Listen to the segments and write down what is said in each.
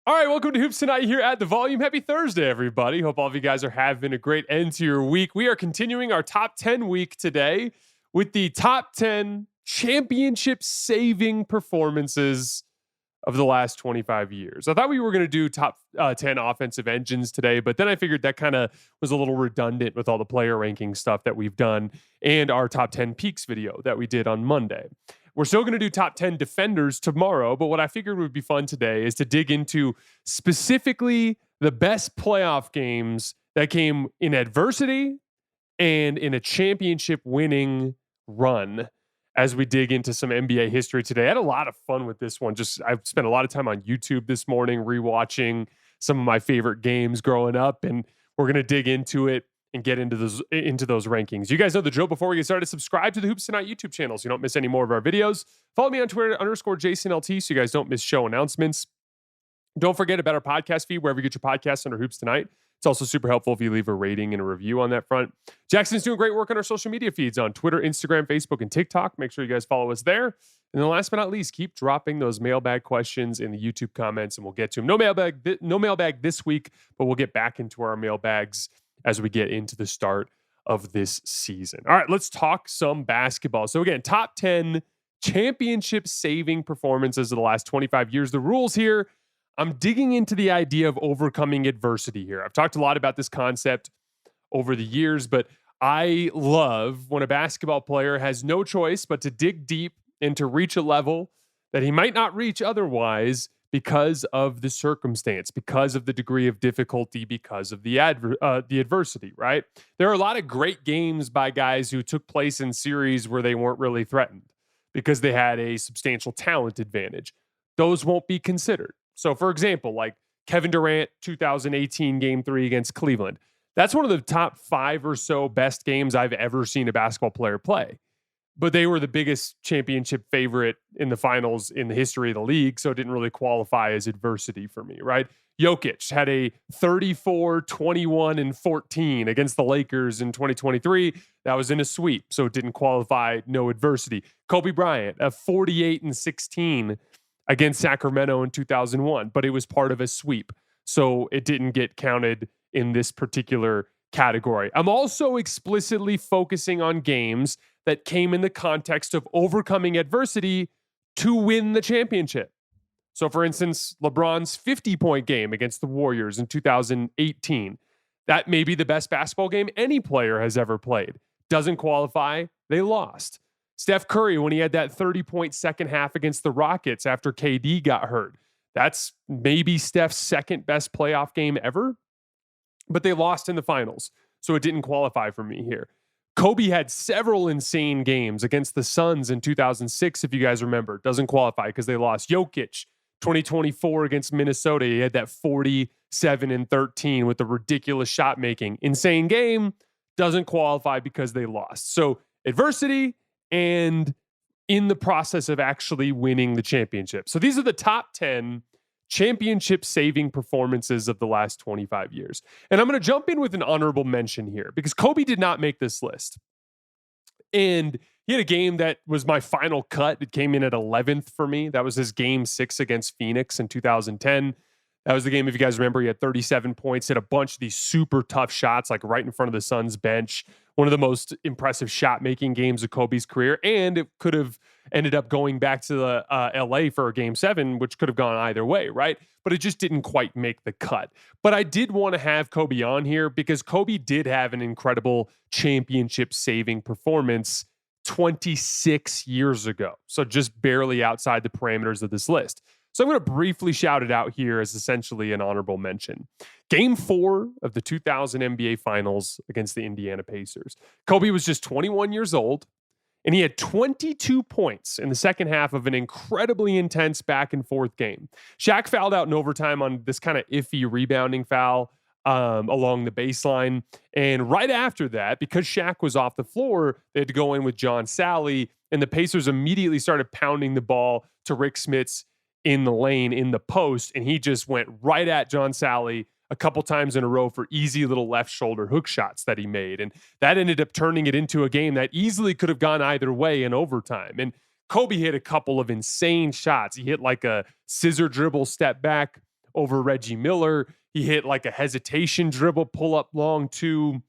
All right, welcome to Hoops Tonight here at The Volume. Happy Thursday, everybody. Hope all of you guys are having a great end to your week. We are continuing our top 10 week today with the top 10 championship-saving performances of the last 25 years. I thought we were going to do top 10 offensive engines today, but then I figured that kind of was a little redundant with all the player ranking stuff that we've done and our top 10 peaks video that we did on Monday. We're still going to do top 10 defenders tomorrow, but what I figured would be fun today is to dig into specifically the best playoff games that came in adversity and in a championship winning run as we dig into some NBA history today. I had a lot of fun with this one. I've spent a lot of time on YouTube this morning rewatching some of my favorite games growing up, and we're going to dig into it and get into those rankings. You guys know the drill. Before we get started, subscribe to the Hoops Tonight YouTube channel so you don't miss any more of our videos. Follow me on Twitter @JasonLT so you guys don't miss show announcements. Don't forget about our podcast feed wherever you get your podcasts under Hoops Tonight. It's also super helpful if you leave a rating and a review on that front. Jackson's doing great work on our social media feeds on Twitter, Instagram, Facebook, and TikTok. Make sure you guys follow us there. And then last but not least, keep dropping those mailbag questions in the YouTube comments and we'll get to them. No mailbag this week, but we'll get back into our mailbags as we get into the start of this season. All right, let's talk some basketball. So again, top 10 championship-saving performances of the last 25 years. The rules here, I'm digging into the idea of overcoming adversity here. I've talked a lot about this concept over the years, but I love when a basketball player has no choice but to dig deep and to reach a level that he might not reach otherwise because of the circumstance, because of the degree of difficulty, because of the adversity, right? There are a lot of great games by guys who took place in series where they weren't really threatened because they had a substantial talent advantage. Those won't be considered. So, for example, like Kevin Durant, 2018 Game 3 against Cleveland. That's one of the top 5 or so best games I've ever seen a basketball player play. But they were the biggest championship favorite in the finals in the history of the league, so it didn't really qualify as adversity for me, right? Jokic had a 34, 21, and 14 against the Lakers in 2023. That was in a sweep, so it didn't qualify, no adversity. Kobe Bryant, a 48 and 16 against Sacramento in 2001, but it was part of a sweep, so it didn't get counted in this particular category. I'm also explicitly focusing on games that came in the context of overcoming adversity to win the championship. So, for instance, LeBron's 50-point game against the Warriors in 2018. That may be the best basketball game any player has ever played. Doesn't qualify, they lost. Steph Curry, when he had that 30-point second half against the Rockets after KD got hurt. That's maybe Steph's second best playoff game ever, but they lost in the finals, so it didn't qualify for me here. Kobe had several insane games against the Suns in 2006, if you guys remember. Doesn't qualify because they lost. Jokic, 2024 against Minnesota. He had that 47 and 13 with the ridiculous shot making. Insane game. Doesn't qualify because they lost. So adversity and in the process of actually winning the championship. So these are the top 10 championship-saving performances of the last 25 years. And I'm going to jump in with an honorable mention here because Kobe did not make this list. And he had a game that was my final cut. It came in at 11th for me. That was his Game 6 against Phoenix in 2010. That was the game, if you guys remember, he had 37 points, hit a bunch of these super tough shots, like right in front of the Suns bench. One of the most impressive shot-making games of Kobe's career. And it could have ended up going back to the LA for a Game 7, which could have gone either way, right? But it just didn't quite make the cut. But I did want to have Kobe on here because Kobe did have an incredible championship-saving performance 26 years ago. So just barely outside the parameters of this list. So I'm going to briefly shout it out here as essentially an honorable mention. Game 4 of the 2000 NBA Finals against the Indiana Pacers. Kobe was just 21 years old, and he had 22 points in the second half of an incredibly intense back and forth game. Shaq fouled out in overtime on this kind of iffy rebounding foul along the baseline. And right after that, because Shaq was off the floor, they had to go in with John Salley, and the Pacers immediately started pounding the ball to Rick Smits in the lane, in the post, and he just went right at John Salley a couple times in a row for easy little left shoulder hook shots that he made. And that ended up turning it into a game that easily could have gone either way in overtime. And Kobe hit a couple of insane shots. He hit like a scissor dribble step back over Reggie Miller. He hit like a hesitation dribble pull up long two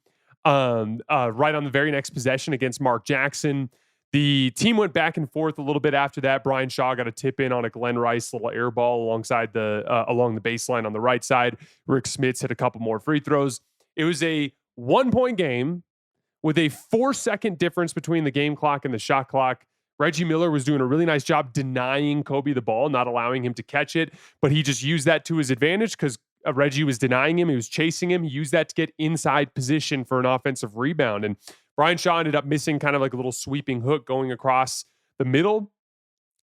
right on the very next possession against Mark Jackson. The team went back and forth a little bit after that. Brian Shaw got a tip in on a Glenn Rice little air ball alongside along the baseline on the right side. Rick Smits hit a couple more free throws. It was a 1-point game with a 4-second difference between the game clock and the shot clock. Reggie Miller was doing a really nice job denying Kobe the ball, not allowing him to catch it, but he just used that to his advantage because Reggie was denying him. He was chasing him. He used that to get inside position for an offensive rebound. And Brian Shaw ended up missing kind of like a little sweeping hook going across the middle.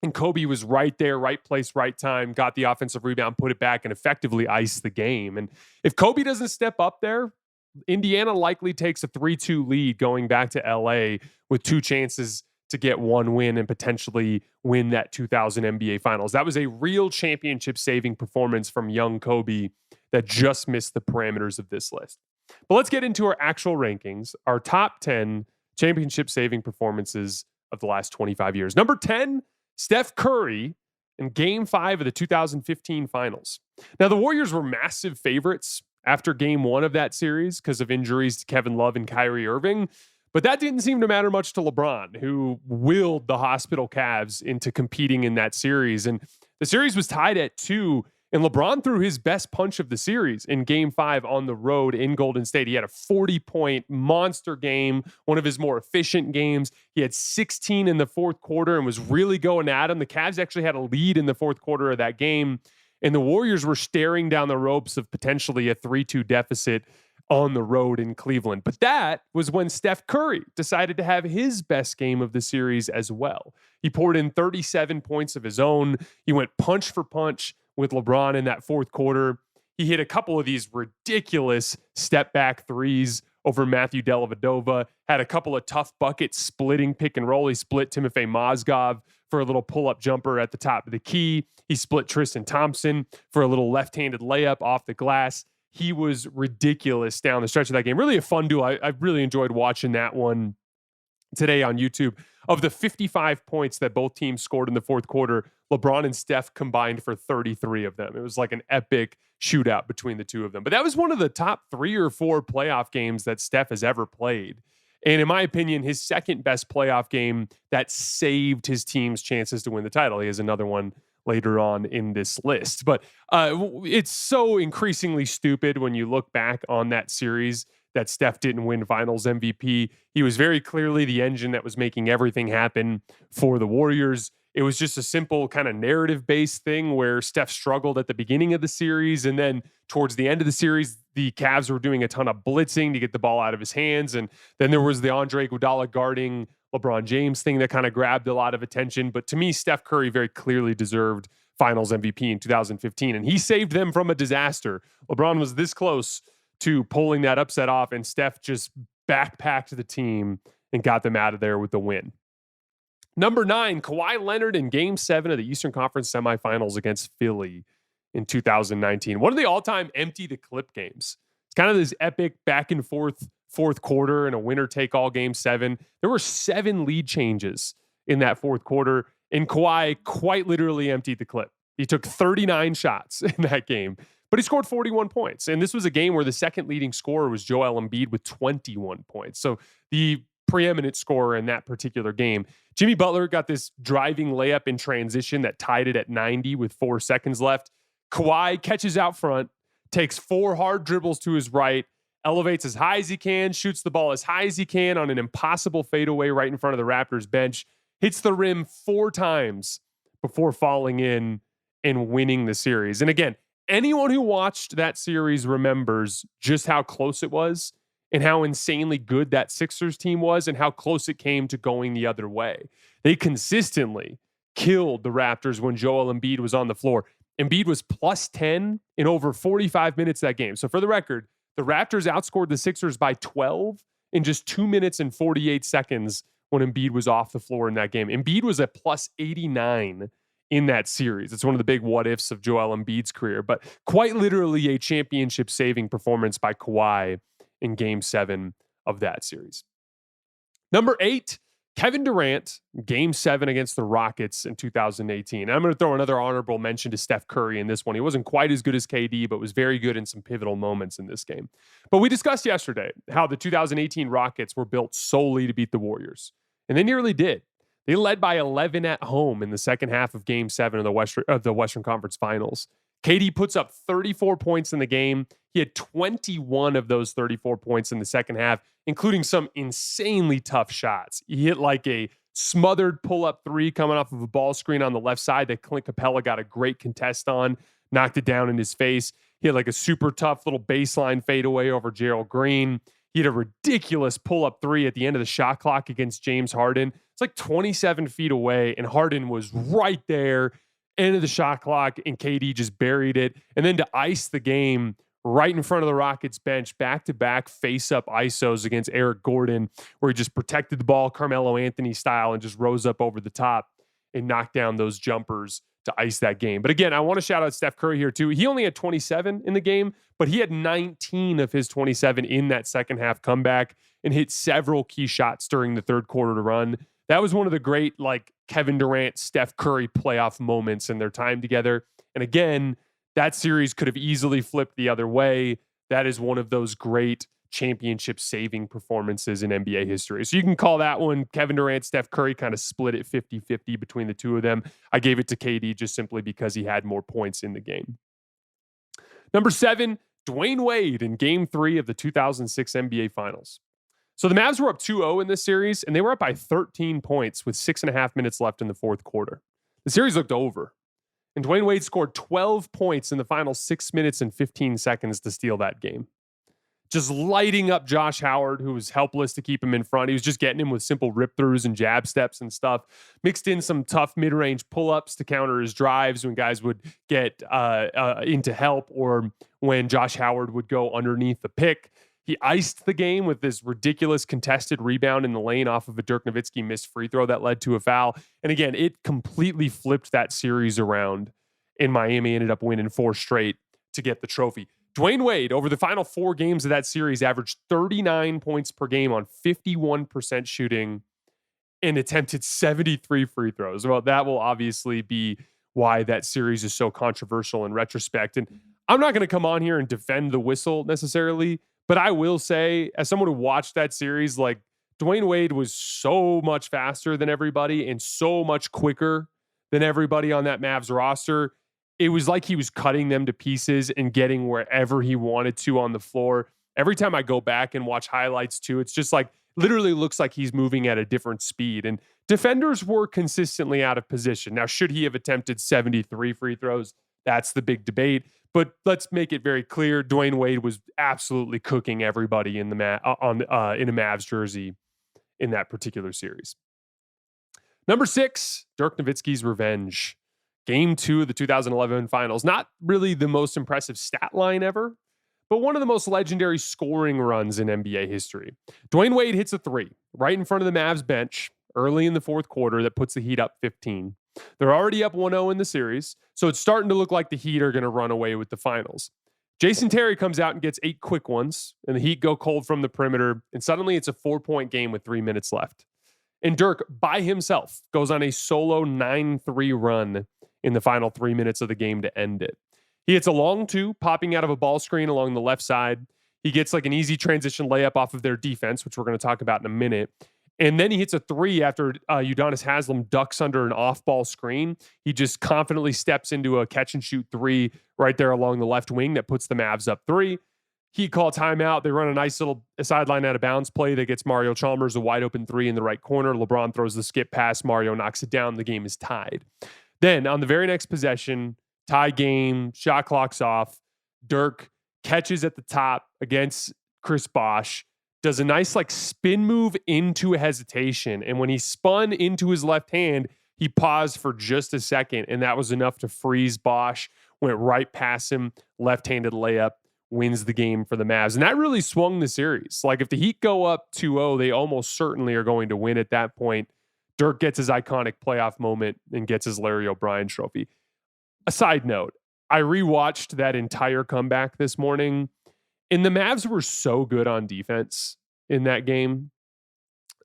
And Kobe was right there, right place, right time, got the offensive rebound, put it back, and effectively iced the game. And if Kobe doesn't step up there, Indiana likely takes a 3-2 lead going back to LA with 2 chances to get 1 win and potentially win that 2000 NBA Finals. That was a real championship-saving performance from young Kobe that just missed the parameters of this list. But let's get into our actual rankings, our top 10 championship-saving performances of the last 25 years. Number 10, Steph Curry in Game 5 of the 2015 Finals. Now, the Warriors were massive favorites after Game 1 of that series because of injuries to Kevin Love and Kyrie Irving. But that didn't seem to matter much to LeBron, who willed the hospital Cavs into competing in that series. And the series was tied at 2, and LeBron threw his best punch of the series in Game 5 on the road in Golden State. He had a 40-point monster game, one of his more efficient games. He had 16 in the fourth quarter and was really going at him. The Cavs actually had a lead in the fourth quarter of that game, and the Warriors were staring down the ropes of potentially a 3-2 deficit on the road in Cleveland. But that was when Steph Curry decided to have his best game of the series as well. He poured in 37 points of his own. He went punch for punch with LeBron in that fourth quarter. He hit a couple of these ridiculous step back threes over Matthew Dellavedova, had a couple of tough buckets splitting pick and roll. He split Timofey Mozgov for a little pull-up jumper at the top of the key. He split Tristan Thompson for a little left-handed layup off the glass. He was ridiculous down the stretch of that game. Really a fun duel. I really enjoyed watching that one today on YouTube. Of the 55 points that both teams scored in the fourth quarter, LeBron and Steph combined for 33 of them. It was like an epic shootout between the two of them. But that was one of the top 3 or 4 playoff games that Steph has ever played. And in my opinion, his second best playoff game that saved his team's chances to win the title. He has another one later on in this list. But it's so increasingly stupid when you look back on that series that Steph didn't win Finals MVP. He was very clearly the engine that was making everything happen for the Warriors. It was just a simple kind of narrative-based thing where Steph struggled at the beginning of the series, and then towards the end of the series, the Cavs were doing a ton of blitzing to get the ball out of his hands, and then there was the Andre Iguodala guarding LeBron James thing that kind of grabbed a lot of attention. But to me, Steph Curry very clearly deserved Finals MVP in 2015, and he saved them from a disaster. LeBron was this close to pulling that upset off, and Steph just backpacked the team and got them out of there with the win. Number 9, Kawhi Leonard in Game 7 of the Eastern Conference semifinals against Philly in 2019. One of the all-time empty the clip games. It's kind of this epic back and forth fourth quarter and a winner-take-all Game 7. There were 7 lead changes in that fourth quarter, and Kawhi quite literally emptied the clip. He took 39 shots in that game, but he scored 41 points. And this was a game where the second leading scorer was Joel Embiid with 21 points. So the preeminent scorer in that particular game. Jimmy Butler got this driving layup in transition that tied it at 90 with 4 seconds left. Kawhi catches out front, takes 4 hard dribbles to his right, elevates as high as he can, shoots the ball as high as he can on an impossible fadeaway right in front of the Raptors bench, hits the rim 4 times before falling in and winning the series. And again, anyone who watched that series remembers just how close it was and how insanely good that Sixers team was and how close it came to going the other way. They consistently killed the Raptors when Joel Embiid was on the floor. Embiid was plus 10 in over 45 minutes that game. So for the record, the Raptors outscored the Sixers by 12 in just 2 minutes and 48 seconds when Embiid was off the floor in that game. Embiid was at plus 89 in that series. It's one of the big what ifs of Joel Embiid's career, but quite literally a championship saving performance by Kawhi in Game 7 of that series. Number 8, Kevin Durant, game 7 against the Rockets in 2018. And I'm going to throw another honorable mention to Steph Curry in this one. He wasn't quite as good as KD, but was very good in some pivotal moments in this game. But we discussed yesterday how the 2018 Rockets were built solely to beat the Warriors. And they nearly did. They led by 11 at home in the second half of game 7 of the Western Conference Finals. KD puts up 34 points in the game. He had 21 of those 34 points in the second half, including some insanely tough shots. He hit like a smothered pull-up 3 coming off of a ball screen on the left side that Clint Capella got a great contest on, knocked it down in his face. He had like a super tough little baseline fadeaway over Gerald Green. He had a ridiculous pull-up 3 at the end of the shot clock against James Harden. It's like 27 feet away, and Harden was right there, end of the shot clock, and KD just buried it. And then to ice the game, right in front of the Rockets bench, back-to-back face-up ISOs against Eric Gordon, where he just protected the ball Carmelo Anthony style and just rose up over the top and knocked down those jumpers to ice that game. But again, I want to shout out Steph Curry here too. He only had 27 in the game, but he had 19 of his 27 in that second half comeback and hit several key shots during the third quarter to run. That was one of the great like Kevin Durant, Steph Curry playoff moments in their time together. And again, that series could have easily flipped the other way. That is one of those great championship saving performances in NBA history. So you can call that one Kevin Durant, Steph Curry kind of split it 50-50 between the two of them. I gave it to KD just simply because he had more points in the game. Number 7, Dwayne Wade in game 3 of the 2006 NBA Finals. So the Mavs were up 2-0 in this series, and they were up by 13 points with 6.5 minutes left in the fourth quarter. The series looked over, and Dwayne Wade scored 12 points in the final 6 minutes and 15 seconds to steal that game. Just lighting up Josh Howard, who was helpless to keep him in front. He was just getting him with simple rip-throughs and jab steps and stuff. Mixed in some tough mid-range pull-ups to counter his drives when guys would get into help or when Josh Howard would go underneath the pick. He iced the game with this ridiculous contested rebound in the lane off of a Dirk Nowitzki missed free throw that led to a foul. And again, it completely flipped that series around, and Miami ended up winning 4 straight to get the trophy. Dwayne Wade, over the final 4 games of that series, averaged 39 points per game on 51% shooting and attempted 73 free throws. Well, that will obviously be why that series is so controversial in retrospect. And I'm not going to come on here and defend the whistle necessarily, but I will say, as someone who watched that series, like Dwayne Wade was so much faster than everybody and so much quicker than everybody on that Mavs roster. It was like he was cutting them to pieces and getting wherever he wanted to on the floor. Every time I go back and watch highlights too, it's just like literally looks like he's moving at a different speed. And defenders were consistently out of position. Now, should he have attempted 73 free throws? That's the big debate. But let's make it very clear: Dwayne Wade was absolutely cooking everybody in the in a Mavs jersey in that particular series. Number 6, Dirk Nowitzki's revenge. Game 2 of the 2011 Finals. Not really the most impressive stat line ever, but one of the most legendary scoring runs in NBA history. Dwayne Wade hits a 3 right in front of the Mavs bench early in the fourth quarter that puts the Heat up 15. They're already up 1-0 in the series, so it's starting to look like the Heat are going to run away with the finals. Jason Terry comes out and gets 8 quick ones, and the Heat go cold from the perimeter, and suddenly it's a 4-point game with 3 minutes left. And Dirk, by himself, goes on a solo 9-3 run in the final 3 minutes of the game to end it. He hits a long 2, popping out of a ball screen along the left side. He gets like an easy transition layup off of their defense, which we're going to talk about in a minute. And then he hits a 3 after Udonis Haslem ducks under an off-ball screen. He just confidently steps into a catch-and-shoot 3 right there along the left wing that puts the Mavs up 3. He call timeout. They run a nice little sideline out of bounds play that gets Mario Chalmers a wide open 3 in the right corner. LeBron throws the skip pass. Mario knocks it down. The game is tied. Then on the very next possession, tie game, shot clock's off. Dirk catches at the top against Chris Bosh, does a nice like spin move into a hesitation. And when he spun into his left hand, he paused for just a second, and that was enough to freeze Bosh. Went right past him, left-handed layup, wins the game for the Mavs. And that really swung the series. Like if the Heat go up 2-0, they almost certainly are going to win at that point. Dirk gets his iconic playoff moment and gets his Larry O'Brien trophy. A side note, I rewatched that entire comeback this morning, and the Mavs were so good on defense in that game.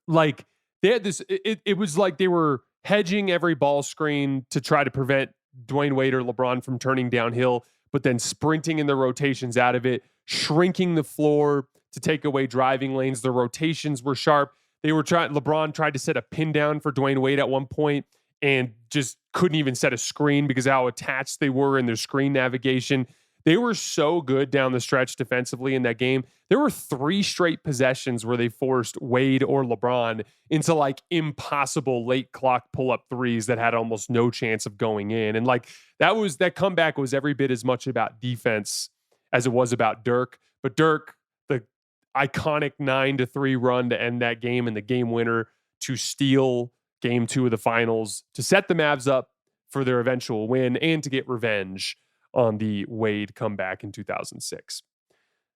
Like They had this, it was like they were hedging every ball screen to try to prevent Dwayne Wade or LeBron from turning downhill, but then sprinting in the rotations out of it, shrinking the floor to take away driving lanes. The rotations were sharp. LeBron tried to set a pin down for Dwayne Wade at one point and just couldn't even set a screen because of how attached they were in their screen navigation. They were so good down the stretch defensively in that game. There were 3 straight possessions where they forced Wade or LeBron into like impossible late clock pull-up threes that had almost no chance of going in. And like that comeback was every bit as much about defense as it was about Dirk. But Dirk, the iconic 9-3 run to end that game and the game winner to steal game 2 of the finals, to set the Mavs up for their eventual win and to get revenge on the Wade comeback in 2006.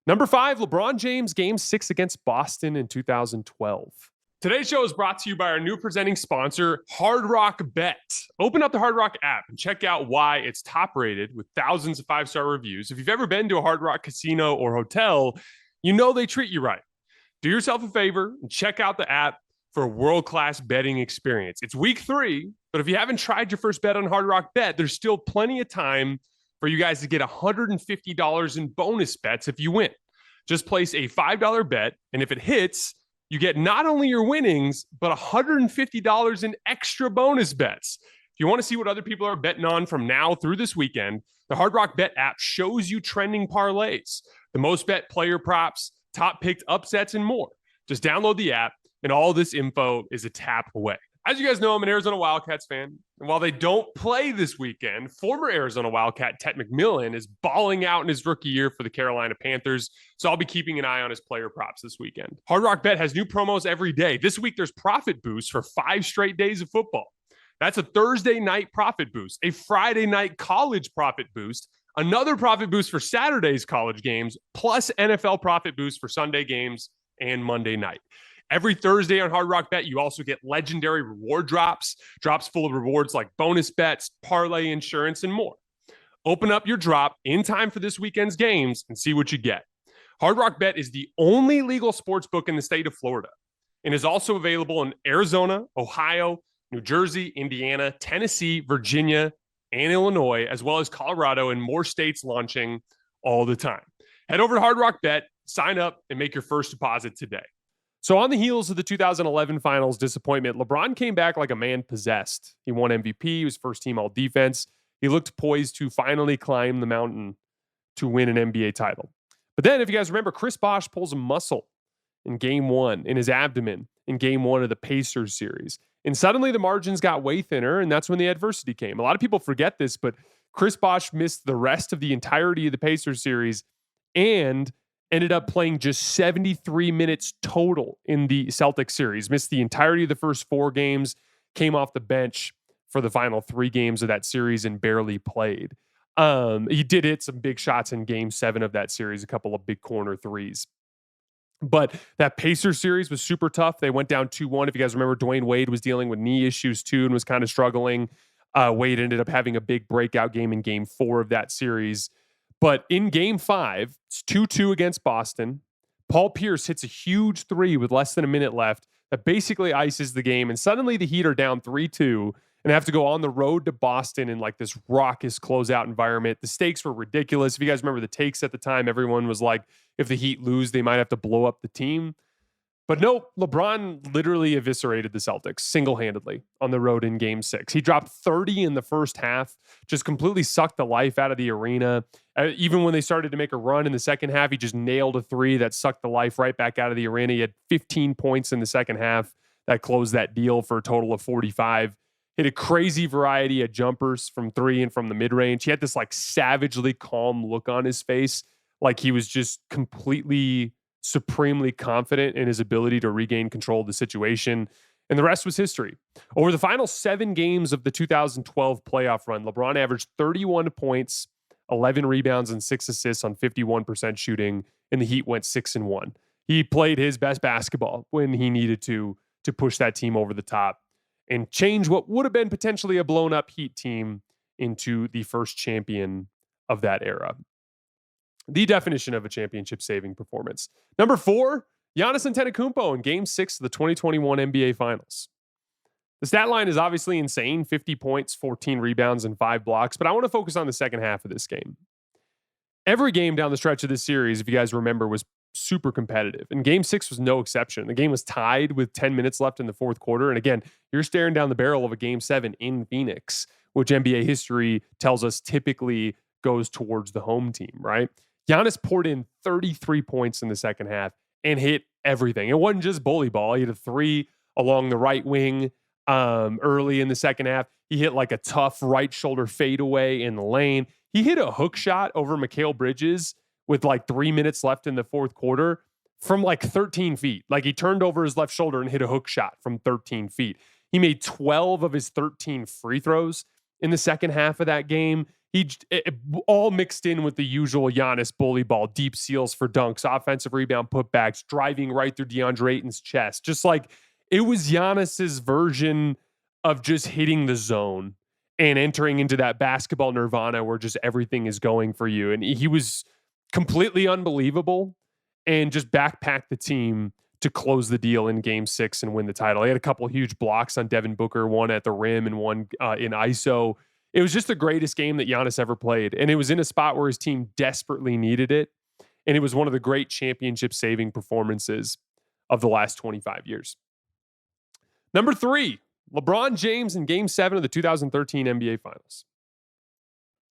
Number 5, LeBron James Game 6 against Boston in 2012. Today's show is brought to you by our new presenting sponsor, Hard Rock Bet. Open up the Hard Rock app and check out why it's top rated with thousands of 5-star reviews. If you've ever been to a Hard Rock casino or hotel, you know they treat you right. Do yourself a favor and check out the app for a world-class betting experience. It's week 3, but if you haven't tried your first bet on Hard Rock Bet, there's still plenty of time for you guys to get $150 in bonus bets if you win. Just place a $5 bet, and if it hits, you get not only your winnings, but $150 in extra bonus bets. If you want to see what other people are betting on from now through this weekend, the Hard Rock Bet app shows you trending parlays, the most bet player props, top picked upsets, and more. Just download the app, and all this info is a tap away. As you guys know, I'm an Arizona Wildcats fan. And while they don't play this weekend, former Arizona Wildcat Ted McMillan is balling out in his rookie year for the Carolina Panthers. So I'll be keeping an eye on his player props this weekend. Hard Rock Bet has new promos every day. This week, there's profit boosts for 5 straight days of football. That's a Thursday night profit boost, a Friday night college profit boost, another profit boost for Saturday's college games, plus NFL profit boost for Sunday games and Monday night. Every Thursday on Hard Rock Bet, you also get legendary reward drops full of rewards like bonus bets, parlay insurance, and more. Open up your drop in time for this weekend's games and see what you get. Hard Rock Bet is the only legal sports book in the state of Florida and is also available in Arizona, Ohio, New Jersey, Indiana, Tennessee, Virginia, and Illinois, as well as Colorado and more states launching all the time. Head over to Hard Rock Bet, sign up, and make your first deposit today. So on the heels of the 2011 finals disappointment, LeBron came back like a man possessed. He won MVP. He was first team all defense. He looked poised to finally climb the mountain to win an NBA title. But then, if you guys remember, Chris Bosh pulls a muscle in game 1 in his abdomen in game 1 of the Pacers series. And suddenly the margins got way thinner, and that's when the adversity came. A lot of people forget this, but Chris Bosh missed the rest of the entirety of the Pacers series and ended up playing just 73 minutes total in the Celtics series. Missed the entirety of the first 4 games, came off the bench for the final 3 games of that series and barely played. He did hit some big shots in game 7 of that series, a couple of big corner threes. But that Pacers series was super tough. They went down 2-1. If you guys remember, Dwayne Wade was dealing with knee issues too and was kind of struggling. Wade ended up having a big breakout game in game 4 of that series. But in game 5, it's 2-2 against Boston. Paul Pierce hits a huge 3 with less than a minute left that basically ices the game. And suddenly the Heat are down 3-2 and have to go on the road to Boston in like this raucous closeout environment. The stakes were ridiculous. If you guys remember the takes at the time, everyone was like, if the Heat lose, they might have to blow up the team. But no, LeBron literally eviscerated the Celtics single-handedly on the road in game 6. He dropped 30 in the first half, just completely sucked the life out of the arena. Even when they started to make a run in the second half, he just nailed a 3 that sucked the life right back out of the arena. He had 15 points in the second half that closed that deal for a total of 45. Hit a crazy variety of jumpers from 3 and from the mid-range. He had this like savagely calm look on his face, like he was just completely supremely confident in his ability to regain control of the situation. And the rest was history. Over the final 7 games of the 2012 playoff run, LeBron averaged 31 points, 11 rebounds, and 6 assists on 51% shooting, and the Heat went 6-1. He played his best basketball when he needed to push that team over the top and change what would have been potentially a blown up Heat team into the first champion of that era. The definition of a championship saving performance. Number 4, Giannis Antetokounmpo in Game 6 of the 2021 NBA Finals. The stat line is obviously insane, 50 points, 14 rebounds, and 5 blocks, but I want to focus on the second half of this game. Every game down the stretch of this series, if you guys remember, was super competitive, and Game 6 was no exception. The game was tied with 10 minutes left in the fourth quarter, and again, you're staring down the barrel of a Game 7 in Phoenix, which NBA history tells us typically goes towards the home team, right? Giannis poured in 33 points in the second half and hit everything. It wasn't just bully ball. He hit a 3 along the right wing early in the second half. He hit like a tough right shoulder fadeaway in the lane. He hit a hook shot over Mikal Bridges with like 3 minutes left in the fourth quarter from like 13 feet. Like he turned over his left shoulder and hit a hook shot from 13 feet. He made 12 of his 13 free throws in the second half of that game. It all mixed in with the usual Giannis bully ball, deep seals for dunks, offensive rebound putbacks, driving right through DeAndre Ayton's chest. Just like it was Giannis's version of just hitting the zone and entering into that basketball nirvana where just everything is going for you. And he was completely unbelievable and just backpacked the team to close the deal in Game 6 and win the title. He had a couple of huge blocks on Devin Booker, one at the rim and one in ISO. It was just the greatest game that Giannis ever played. And it was in a spot where his team desperately needed it. And it was one of the great championship-saving performances of the last 25 years. Number 3, LeBron James in Game 7 of the 2013 NBA Finals.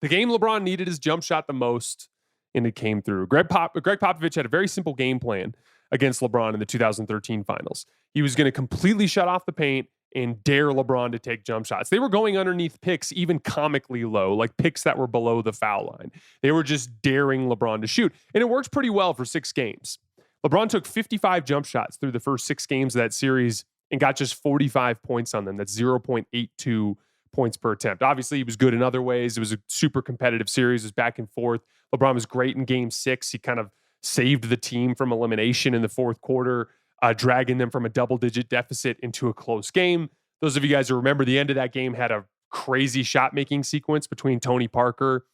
The game LeBron needed his jump shot the most, and it came through. Greg Popovich had a very simple game plan against LeBron in the 2013 Finals. He was going to completely shut off the paint and dare LeBron to take jump shots. They were going underneath picks, even comically low, like picks that were below the foul line. They were just daring LeBron to shoot. And it worked pretty well for 6 games. LeBron took 55 jump shots through the first 6 games of that series and got just 45 points on them. That's 0.82 points per attempt. Obviously, he was good in other ways. It was a super competitive series. It was back and forth. LeBron was great in Game 6. He kind of saved the team from elimination in the fourth quarter, dragging them from a double-digit deficit into a close game. Those of you guys who remember, the end of that game had a crazy shot-making sequence between Tony Parker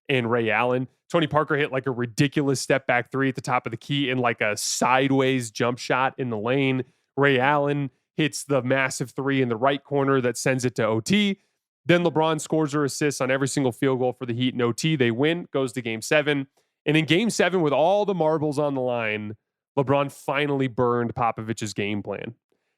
and Ray Allen. Tony Parker hit like a ridiculous step-back 3 at the top of the key and like a sideways jump shot in the lane. Ray Allen hits the massive 3 in the right corner that sends it to OT. Then LeBron scores or assists on every single field goal for the Heat in OT. They win, goes to Game 7. And in Game 7, with all the marbles on the line, LeBron finally burned Popovich's game plan.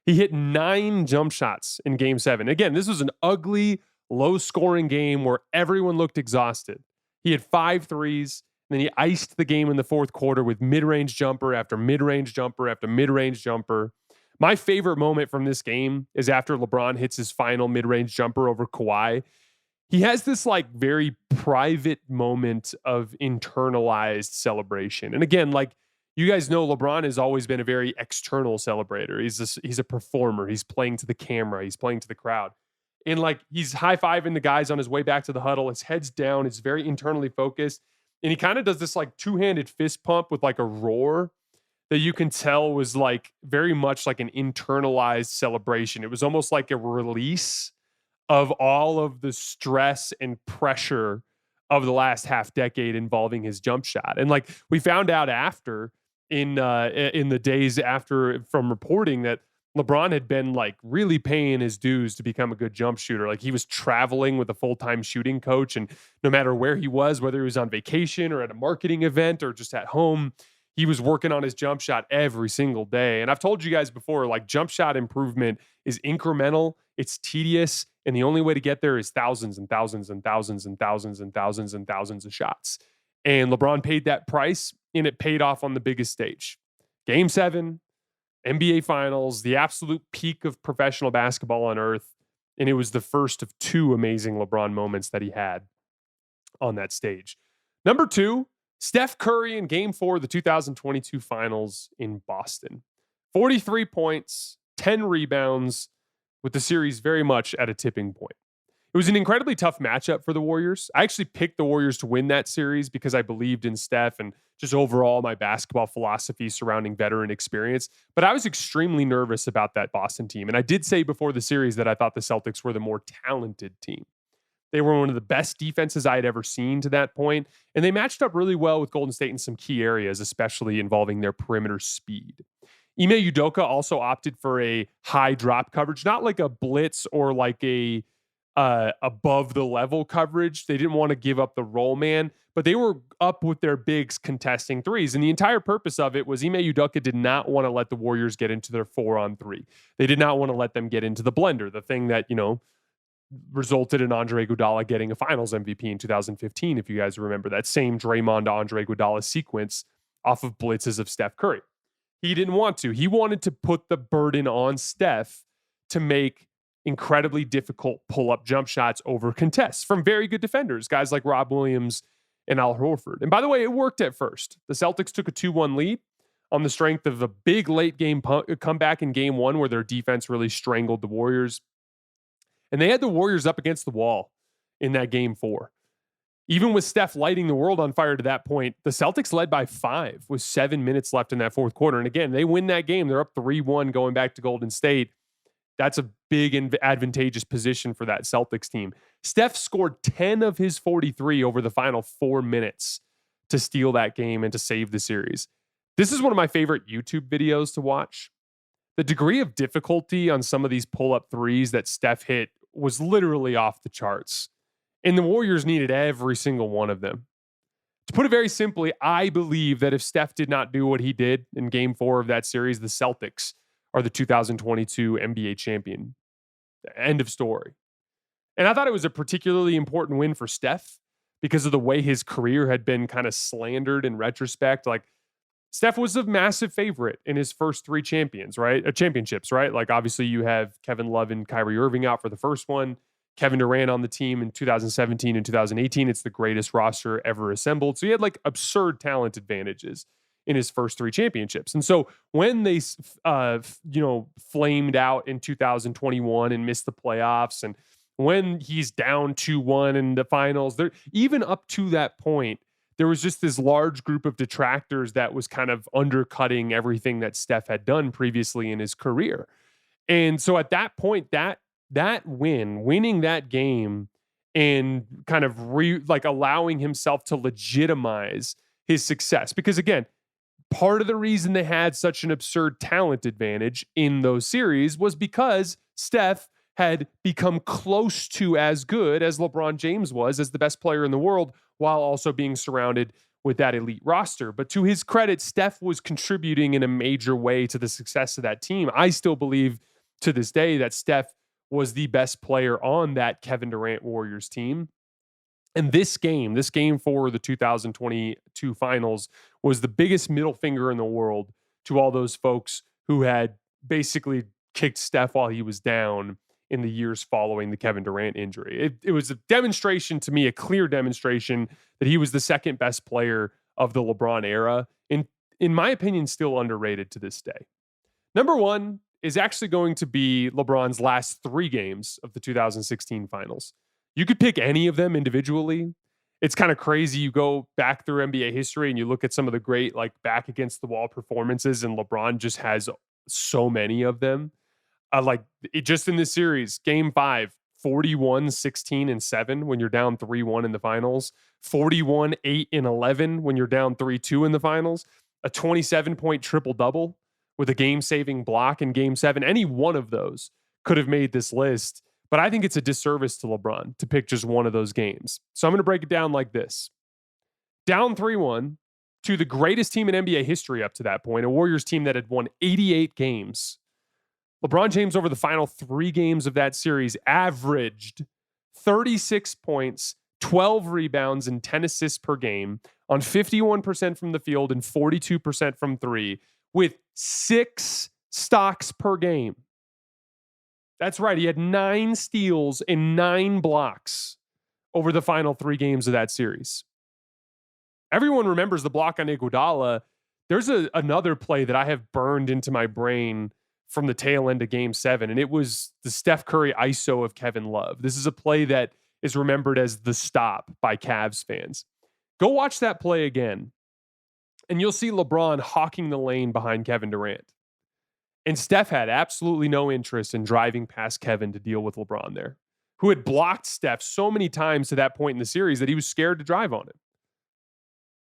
He hit 9 jump shots in Game 7. Again, this was an ugly, low-scoring game where everyone looked exhausted. He had 5 threes, and then he iced the game in the fourth quarter with mid-range jumper after mid-range jumper after mid-range jumper. My favorite moment from this game is after LeBron hits his final mid-range jumper over Kawhi. He has this like very private moment of internalized celebration. And again, like you guys know, LeBron has always been a very external celebrator. He's a performer. He's playing to the camera. He's playing to the crowd. And like he's high-fiving the guys on his way back to the huddle. His head's down. He's very internally focused. And he kind of does this like two-handed fist pump with like a roar that you can tell was like very much like an internalized celebration. It was almost like a release of all of the stress and pressure of the last half decade involving his jump shot. And like we found out after in the days after from reporting that LeBron had been like really paying his dues to become a good jump shooter. Like he was traveling with a full-time shooting coach, and no matter where he was, whether he was on vacation or at a marketing event or just at home, he was working on his jump shot every single day. And I've told you guys before, like jump shot improvement is incremental, it's tedious, and the only way to get there is thousands and thousands and thousands and thousands and thousands and thousands of shots. And LeBron paid that price, and it paid off on the biggest stage. Game 7, NBA Finals, the absolute peak of professional basketball on earth. And it was the first of 2 amazing LeBron moments that he had on that stage. Number 2, Steph Curry in Game 4 of the 2022 Finals in Boston. 43 points, 10 rebounds, with the series very much at a tipping point. It was an incredibly tough matchup for the Warriors. I actually picked the Warriors to win that series because I believed in Steph and just overall my basketball philosophy surrounding veteran experience. But I was extremely nervous about that Boston team. And I did say before the series that I thought the Celtics were the more talented team. They were one of the best defenses I had ever seen to that point, and they matched up really well with Golden State in some key areas, especially involving their perimeter speed. Ime Udoka also opted for a high drop coverage, not like a blitz or like a above the level coverage. They didn't want to give up the roll man, but they were up with their bigs contesting threes. And the entire purpose of it was Ime Udoka did not want to let the Warriors get into their 4-on-3. They did not want to let them get into the blender, the thing that, resulted in Andre Iguodala getting a finals MVP in 2015. If you guys remember that same Draymond to Andre Iguodala sequence off of blitzes of Steph Curry. He didn't want to. He wanted to put the burden on Steph to make incredibly difficult pull-up jump shots over contests from very good defenders, guys like Rob Williams and Al Horford. And by the way, it worked at first. The Celtics took a 2-1 lead on the strength of a big late game comeback in game one where their defense really strangled the Warriors. And they had the Warriors up against the wall in that game 4. Even with Steph lighting the world on fire to that point, the Celtics led by 5 with 7 minutes left in that fourth quarter. And again, they win that game. They're up 3-1 going back to Golden State. That's a big and advantageous position for that Celtics team. Steph scored 10 of his 43 over the final 4 minutes to steal that game and to save the series. This is one of my favorite YouTube videos to watch. The degree of difficulty on some of these pull-up threes that Steph hit was literally off the charts. And the Warriors needed every single one of them. To put it very simply, I believe that if Steph did not do what he did in game 4 of that series, the Celtics are the 2022 NBA champion. End of story. And I thought it was a particularly important win for Steph because of the way his career had been kind of slandered in retrospect. Like, Steph was a massive favorite in his first 3 championships, right? Like, obviously you have Kevin Love and Kyrie Irving out for the first one. Kevin Durant on the team in 2017 and 2018. It's the greatest roster ever assembled. So he had like absurd talent advantages in his first 3 championships. And so when they, flamed out in 2021 and missed the playoffs, and when he's down 2-1 in the finals, there, even up to that point, there was just this large group of detractors that was kind of undercutting everything that Steph had done previously in his career. And so at that point, that winning that game and kind of allowing himself to legitimize his success. Because again, part of the reason they had such an absurd talent advantage in those series was because Steph had become close to as good as LeBron James was as the best player in the world, while also being surrounded with that elite roster. But to his credit, Steph was contributing in a major way to the success of that team. I still believe to this day that Steph was the best player on that Kevin Durant Warriors team. And this game for the 2022 finals was the biggest middle finger in the world to all those folks who had basically kicked Steph while he was down in the years following the Kevin Durant injury. It was a demonstration to me, a clear demonstration that he was the second best player of the LeBron era. And in my opinion, still underrated to this day. Number 1 is actually going to be LeBron's last 3 games of the 2016 finals. You could pick any of them individually. It's kind of crazy. You go back through NBA history and you look at some of the great back against the wall performances, and LeBron just has so many of them. Just in this series, game 5, 41, 16, and 7 when you're down 3-1 in the finals, 41, 8, and 11 when you're down 3-2 in the finals, a 27-point triple-double with a game-saving block in game 7. Any one of those could have made this list, but I think it's a disservice to LeBron to pick just one of those games. So I'm going to break it down like this. Down 3-1 to the greatest team in NBA history up to that point, a Warriors team that had won 88 games. LeBron James over the final 3 games of that series averaged 36 points, 12 rebounds, and 10 assists per game on 51% from the field and 42% from 3 with 6 stocks per game. That's right. He had 9 steals and 9 blocks over the final 3 games of that series. Everyone remembers the block on Iguodala. There's another play that I have burned into my brain from the tail end of game 7, and it was the Steph Curry ISO of Kevin Love. This is a play that is remembered as the stop by Cavs fans. Go watch that play again, and you'll see LeBron hawking the lane behind Kevin Durant. And Steph had absolutely no interest in driving past Kevin to deal with LeBron there, who had blocked Steph so many times to that point in the series that he was scared to drive on him.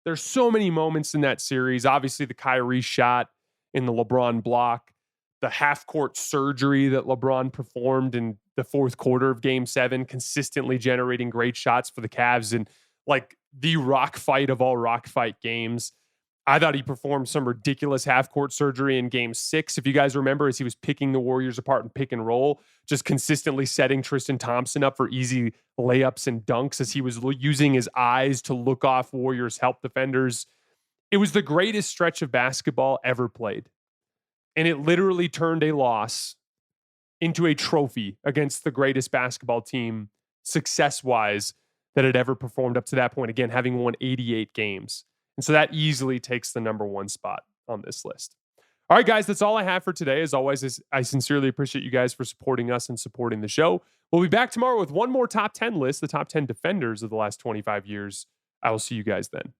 There's so many moments in that series. Obviously, the Kyrie shot in the LeBron block, the half-court surgery that LeBron performed in the fourth quarter of Game 7, consistently generating great shots for the Cavs, and like the rock fight of all rock fight games. I thought he performed some ridiculous half-court surgery in Game 6. If you guys remember, as he was picking the Warriors apart in pick and roll, just consistently setting Tristan Thompson up for easy layups and dunks as he was using his eyes to look off Warriors help defenders. It was the greatest stretch of basketball ever played. And it literally turned a loss into a trophy against the greatest basketball team, success-wise, that had ever performed up to that point. Again, having won 88 games. And so that easily takes the number one spot on this list. All right, guys, that's all I have for today. As always, I sincerely appreciate you guys for supporting us and supporting the show. We'll be back tomorrow with one more top 10 list, the top 10 defenders of the last 25 years. I will see you guys then.